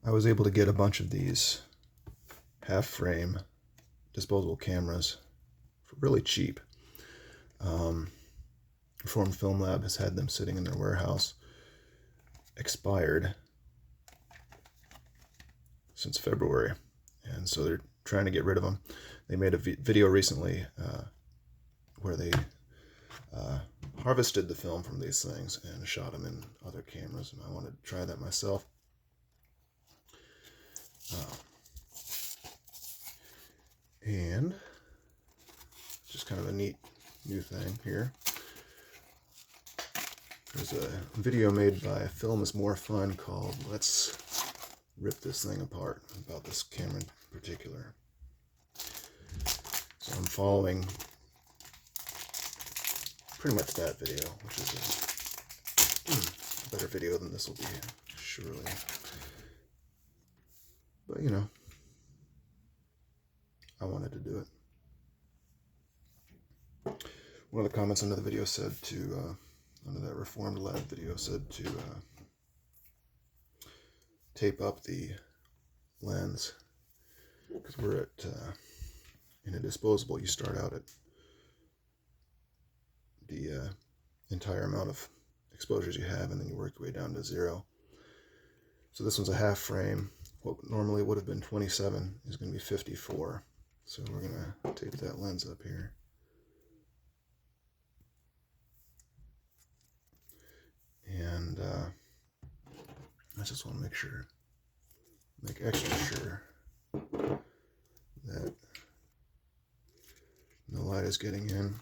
I was able to get a bunch of these half-frame disposable cameras for really cheap. Reformed Film Lab has had them sitting in their warehouse, expired since February, and so they're trying to get rid of them. They made a video recently where they harvested the film from these things and shot them in other cameras, and I wanted to try that myself. And just kind of a neat new thing here. There's a video made by Film is More Fun called Let's Rip This Thing Apart, about this camera in particular. So I'm following pretty much that video, which is a better video than this will be, surely. But, you know, I wanted to do it. One of the comments under the video said to, under that Reformed Lab video, said to tape up the lens, because we're at, in a disposable, you start out at the entire amount of exposures you have, and then you work your way down to 0. So this one's a half frame. What normally would have been 27 is going to be 54. So we're going to tape that lens up here. And I just want to make extra sure that no light is getting in.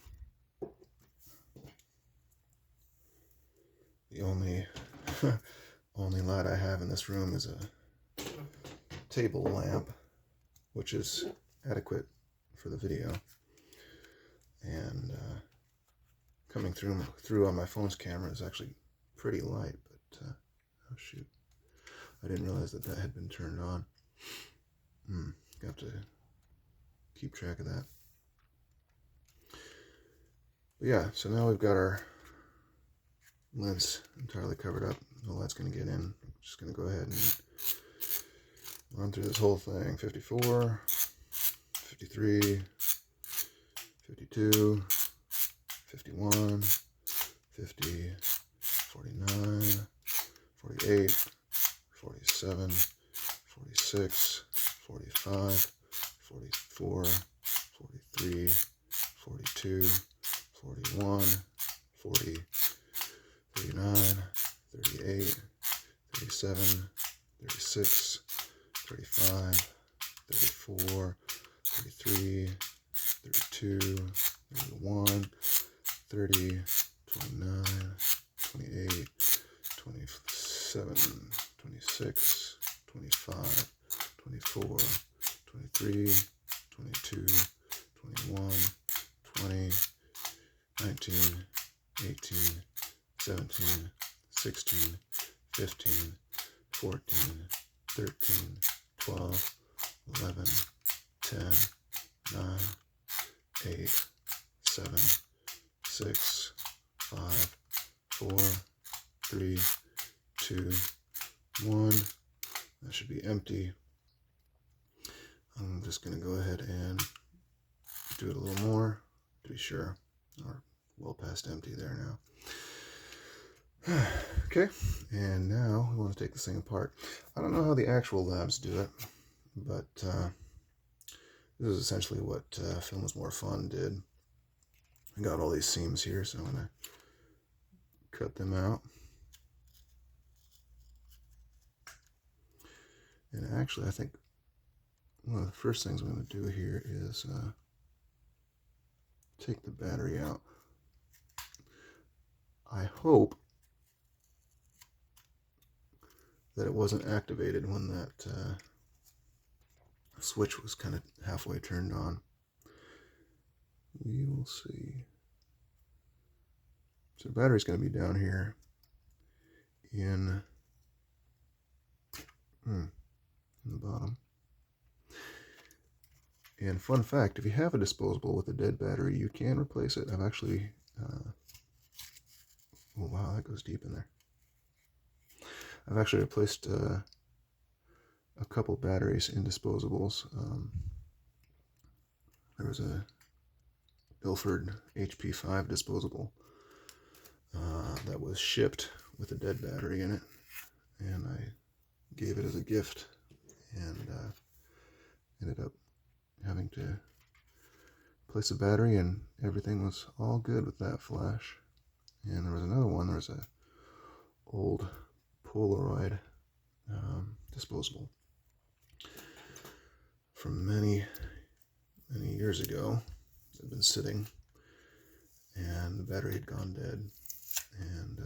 The only light I have in this room is a table lamp, which is adequate for the video, and coming through on my phone's camera is actually pretty light, but oh shoot, I didn't realize that had been turned on. Got to keep track of that. But yeah, so now we've got our lens entirely covered up. No light's going to get in. I'm just going to go ahead and run through this whole thing. 54, 53, 52, 51, 50, 49, 48, 47, 46, 45, 44, 43, 42, 41, 40, 39, 38, 37, 36, 35, 34, 33, 32, 31, 30, 29, 28, 27, 26, 25, 24, 23, 22, 21, 20, 19, 18, 17, 16, 15, 14, 13, 12, 11, 10, 9, 8, 7, 6, 5, 4, 3, 2, 1. That should be empty. I'm just going to go ahead and do it a little more to be sure. Or well past empty there now. Okay, and now we want to take this thing apart. I don't know how the actual labs do it, but this is essentially what Film is More Fun did. I got all these seams here, so I'm going to cut them out. And actually, I think one of the first things I'm going to do here is take the battery out. I hope that it wasn't activated when that switch was kind of halfway turned on. We will see. So the battery's going to be down here in the bottom. And fun fact, if you have a disposable with a dead battery, you can replace it. I've actually, oh wow, that goes deep in there. I've actually replaced a couple batteries in disposables. There was a Ilford HP5 disposable that was shipped with a dead battery in it, and I gave it as a gift, and ended up having to place a battery, and everything was all good with that flash. And there was another one. There was a old Polaroid disposable from many years ago. It had been sitting, and the battery had gone dead, and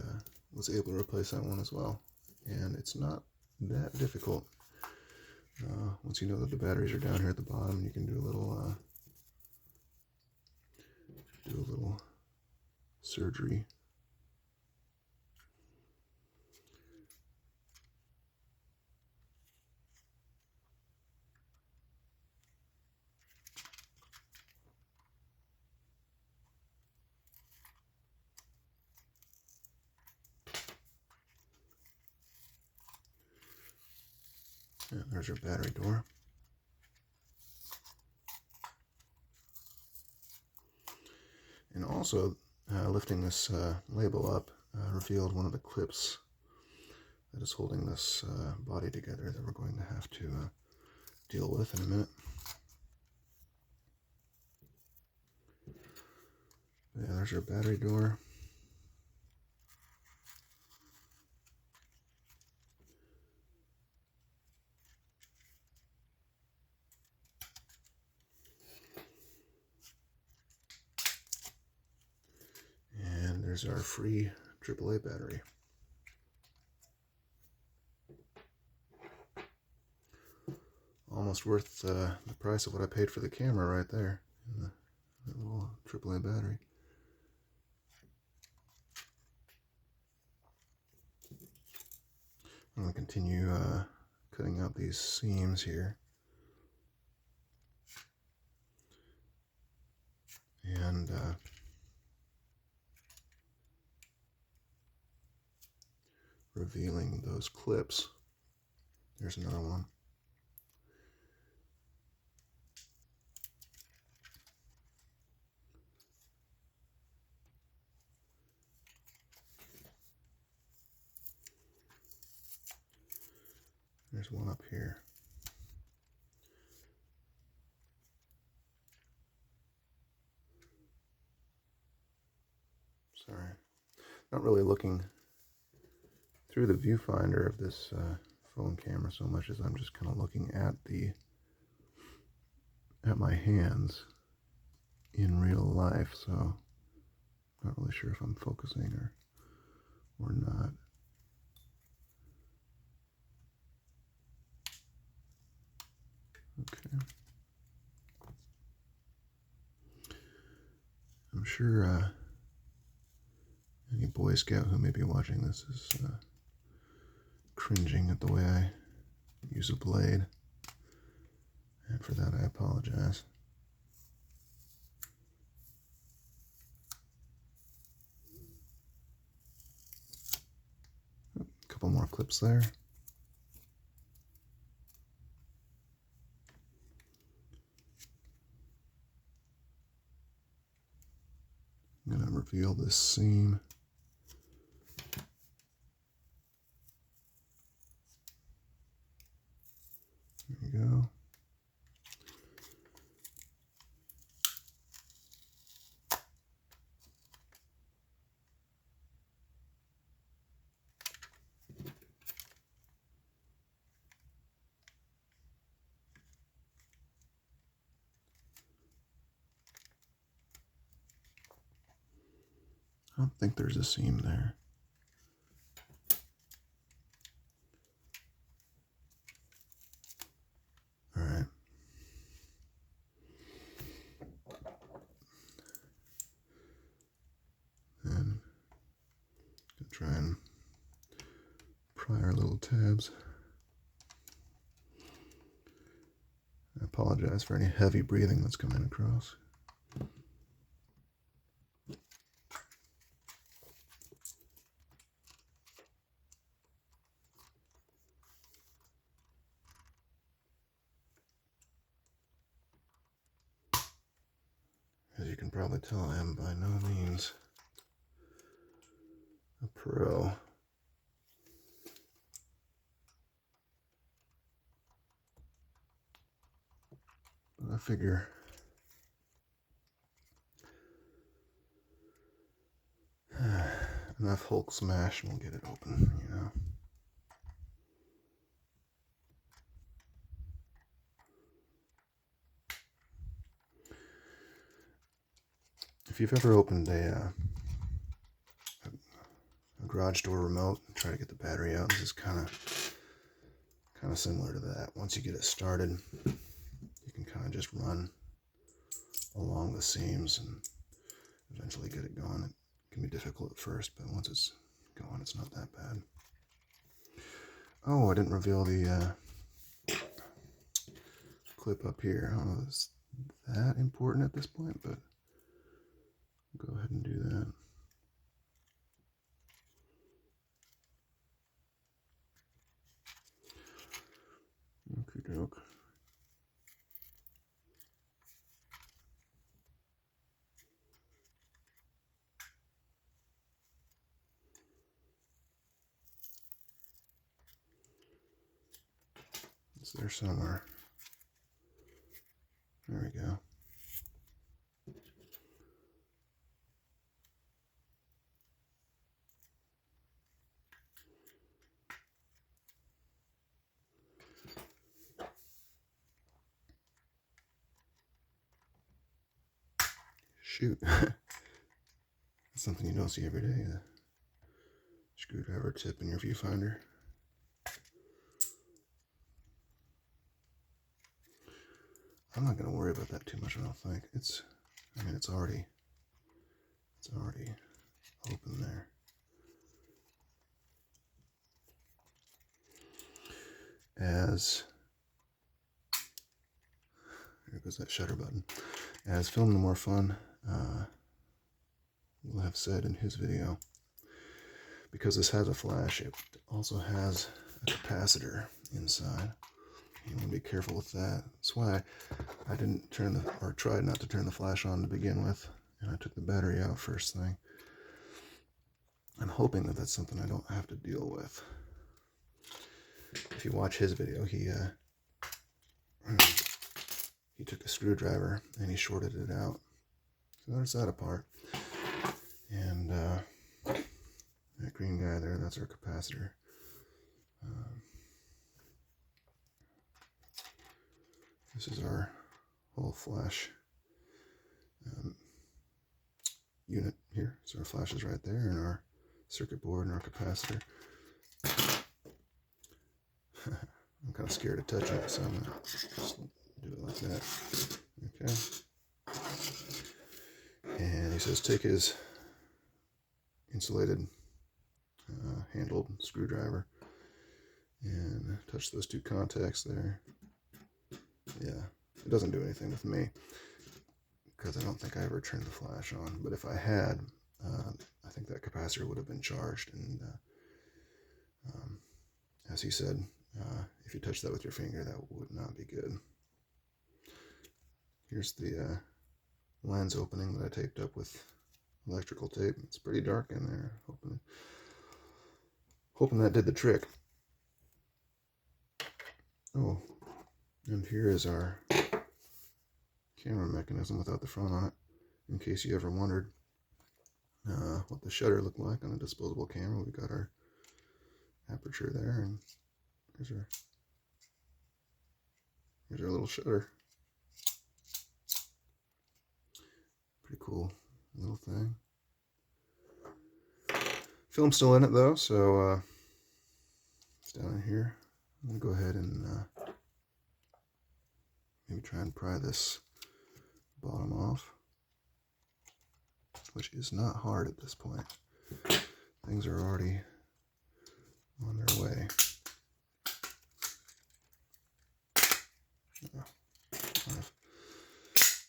was able to replace that one as well. And it's not that difficult. Once you know that the batteries are down here at the bottom, you can do a little surgery. And there's your battery door. And also, lifting this label up revealed one of the clips that is holding this body together that we're going to have to deal with in a minute. Yeah, there's your battery door. And there's our free AAA battery. Almost worth the price of what I paid for the camera right there. And that little AAA battery. I'm going to continue cutting out these seams here. And revealing those clips. There's another one. There's one up here. Sorry. Not really looking through the viewfinder of this phone camera so much as I'm just kind of looking at my hands in real life, so not really sure if I'm focusing or not. Okay. I'm sure any Boy Scout who may be watching this is cringing at the way I use a blade, and for that I apologize. A couple more clips there. I'm going to reveal this seam. There you go. I don't think there's a seam there. All right. And try and pry our little tabs. I apologize for any heavy breathing that's coming across. you can probably tell, I am by no means a pro. But I figure enough Hulk smash and we'll get it open, you know. If you've ever opened a garage door remote and try to get the battery out, this is kind of similar to that. Once you get it started, you can kind of just run along the seams and eventually get it going. It can be difficult at first, but once it's going, it's not that bad. Oh, I didn't reveal the clip up here. I don't know if it's that important at this point, but go ahead and do that. Okie doke. It's there somewhere. There we go. Shoot. That's something you don't see every day, the screwdriver tip in your viewfinder. I'm not going to worry about that too much, I don't think. It's already open there. As there goes that shutter button. As Film the More Fun will have said in his video, because this has a flash, it also has a capacitor inside. You want to be careful with that. That's why I didn't tried not to turn the flash on to begin with, and I took the battery out first thing. I'm hoping that that's something I don't have to deal with. If you watch his video, he took a screwdriver and he shorted it out. So there's that apart. And that green guy there, that's our capacitor. This is our whole flash unit here. So our flash is right there, and our circuit board and our capacitor. I'm kind of scared to touch it, so I'm going to just do it like that. Okay. And he says take his insulated handled screwdriver and touch those two contacts there. Yeah, it doesn't do anything with me because I don't think I ever turned the flash on. But if I had, I think that capacitor would have been charged. And as he said, if you touch that with your finger, that would not be good. Here's the lens opening that I taped up with electrical tape. It's pretty dark in there. Hoping that did the trick. Oh, and here is our camera mechanism without the front on it, in case you ever wondered what the shutter looked like on a disposable camera. We've got our aperture there, and here's our little shutter. Pretty cool little thing. Film's still in it though, so it's down in here. I'm gonna go ahead and maybe try and pry this bottom off, which is not hard at this point. Things are already on their way.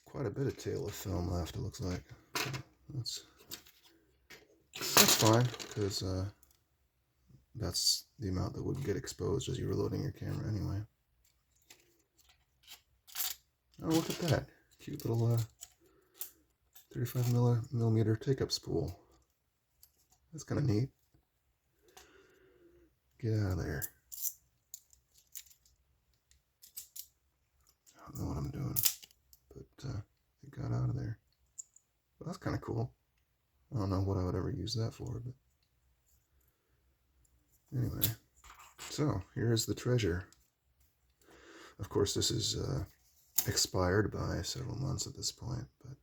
Quite a bit of tail of film left, it looks like. That's fine, because that's the amount that would get exposed as you were loading your camera anyway. Oh, look at that. Cute little 35 millimeter take-up spool. That's kind of neat. Get out of there. I don't know what I'm doing, but it got out of there. But that's kind of cool. I don't know what I would ever use that for, but anyway. So here's the treasure. Of course, this is expired by several months at this point, but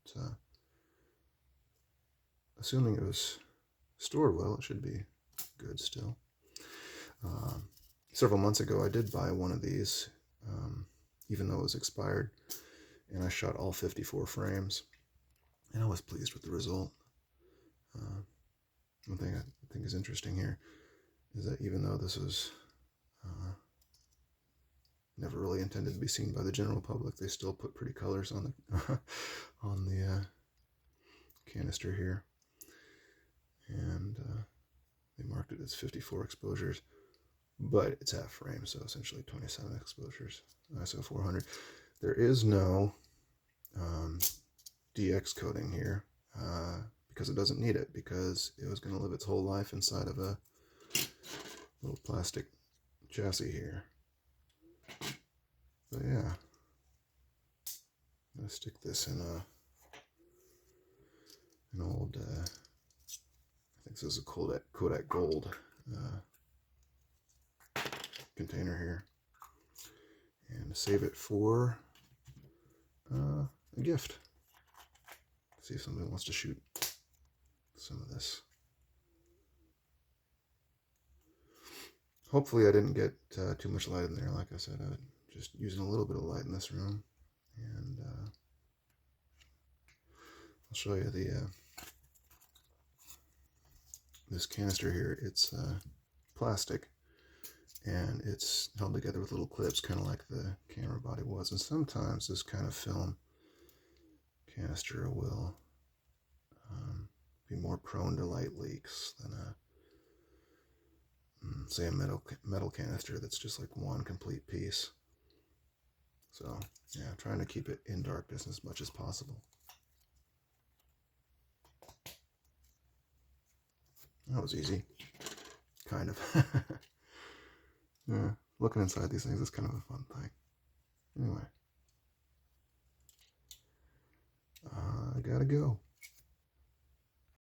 assuming it was stored well, it should be good still. Several months ago, I did buy one of these, even though it was expired, and I shot all 54 frames, and I was pleased with the result. One thing I think is interesting here is that even though this was never really intended to be seen by the general public, they still put pretty colors on the on the canister here, and they marked it as 54 exposures, but it's half frame, so essentially 27 exposures, ISO 400. There is no DX coating here because it doesn't need it, because it was going to live its whole life inside of a little plastic chassis here. But yeah, I'm going to stick this in an old, I think this is a Kodak Gold container here, and save it for a gift. See if somebody wants to shoot some of this. Hopefully I didn't get too much light in there. Like I said, I'm just using a little bit of light in this room, and I'll show you the this canister here. It's plastic, and it's held together with little clips, kind of like the camera body was. And sometimes this kind of film canister will be more prone to light leaks than say a metal canister that's just like one complete piece. So yeah, trying to keep it in darkness as much as possible. That was easy, kind of. Yeah, looking inside these things is kind of a fun thing. Anyway, I gotta go.